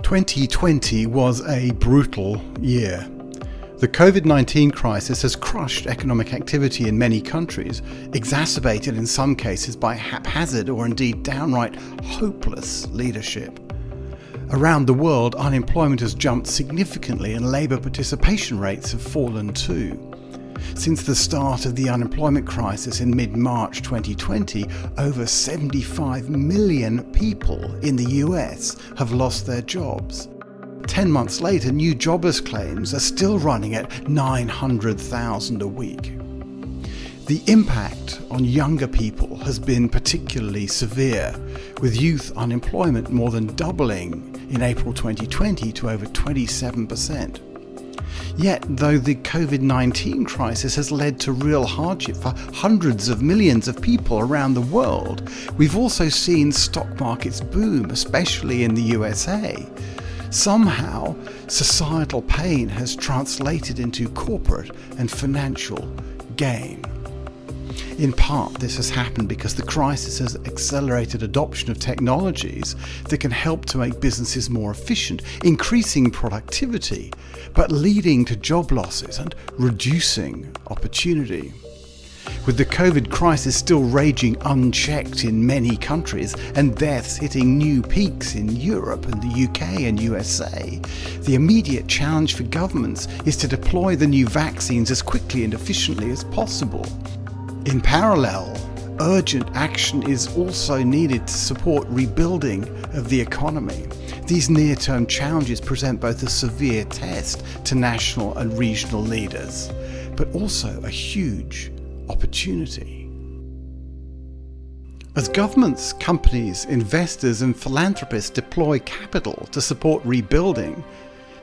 2020 was a brutal year. The COVID-19 crisis has crushed economic activity in many countries, exacerbated in some cases by haphazard or indeed downright hopeless leadership. Around the world, unemployment has jumped significantly and labour participation rates have fallen too. Since the start of the unemployment crisis in mid-March 2020, over 75 million people in the US have lost their jobs. 10 months later, new jobless claims are still running at 900,000 a week. The impact on younger people has been particularly severe, with youth unemployment more than doubling in April 2020 to over 27%. Yet, though the COVID-19 crisis has led to real hardship for hundreds of millions of people around the world, we've also seen stock markets boom, especially in the USA. Somehow, societal pain has translated into corporate and financial gain. In part, this has happened because the crisis has accelerated adoption of technologies that can help to make businesses more efficient, increasing productivity, but leading to job losses and reducing opportunity. With the COVID crisis still raging unchecked in many countries and deaths hitting new peaks in Europe and the UK and USA, the immediate challenge for governments is to deploy the new vaccines as quickly and efficiently as possible. In parallel, urgent action is also needed to support rebuilding of the economy. These near-term challenges present both a severe test to national and regional leaders, but also a huge opportunity. As governments, companies, investors and philanthropists deploy capital to support rebuilding,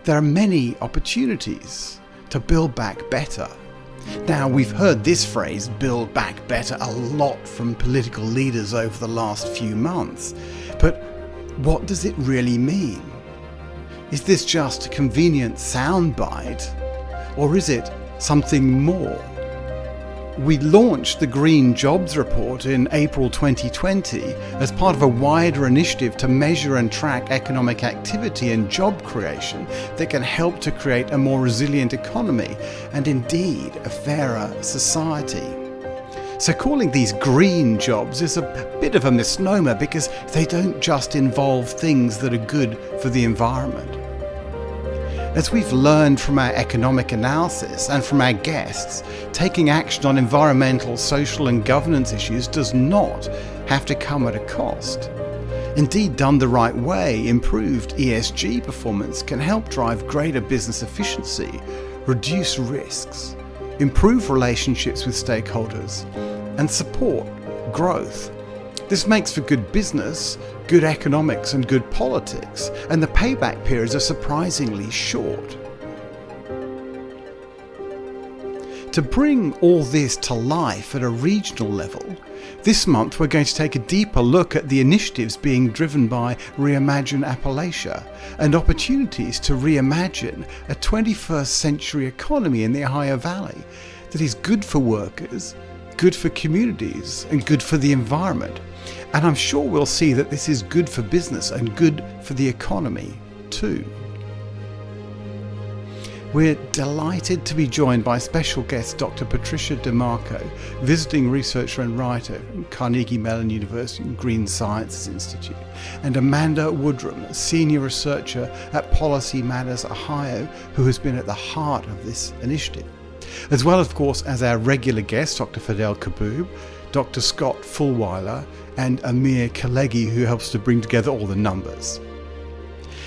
there are many opportunities to build back better. Now, we've heard this phrase, build back better, a lot from political leaders over the last few months. But what does it really mean? Is this just a convenient soundbite? Or is it something more? We launched the Green Jobs Report in April 2020 as part of a wider initiative to measure and track economic activity and job creation that can help to create a more resilient economy and indeed a fairer society. So calling these green jobs is a bit of a misnomer because they don't just involve things that are good for the environment. As we've learned from our economic analysis and from our guests, taking action on environmental, social and governance issues does not have to come at a cost. Indeed, done the right way, improved ESG performance can help drive greater business efficiency, reduce risks, improve relationships with stakeholders, and support growth. This makes for good business, good economics and good politics, and the payback periods are surprisingly short. To bring all this to life at a regional level, this month we're going to take a deeper look at the initiatives being driven by ReImagine Appalachia and opportunities to reimagine a 21st century economy in the Ohio Valley that is good for workers, good for communities and good for the environment. And I'm sure we'll see that this is good for business and good for the economy too. We're delighted to be joined by special guest Dr. Patricia DeMarco, visiting researcher and writer at Carnegie Mellon University and Green Sciences Institute, and Amanda Woodrum, senior researcher at Policy Matters Ohio, who has been at the heart of this initiative. As well, of course, as our regular guests, Dr. Fadhel Kaboub, Dr. Scott Fulweiler, and Amir Khalegi, who helps to bring together all the numbers.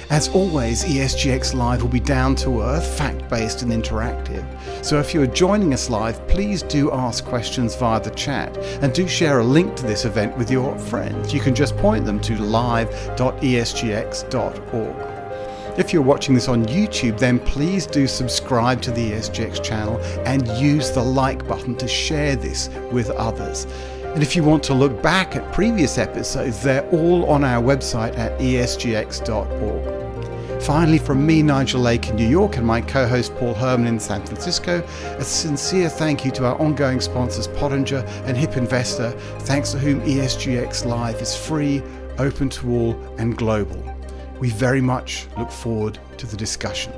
As always, ESGX Live will be down to earth, fact-based and interactive. So if you're joining us live, please do ask questions via the chat and do share a link to this event with your friends. You can just point them to live.esgx.org. If you're watching this on YouTube, then please do subscribe to the ESGX channel and use the like button to share this with others. And if you want to look back at previous episodes, they're all on our website at esgx.org. Finally, from me, Nigel Lake in New York, and my co-host Paul Herman in San Francisco, a sincere thank you to our ongoing sponsors Pottinger and Hip Investor, thanks to whom ESGX Live is free, open to all and global. We very much look forward to the discussion.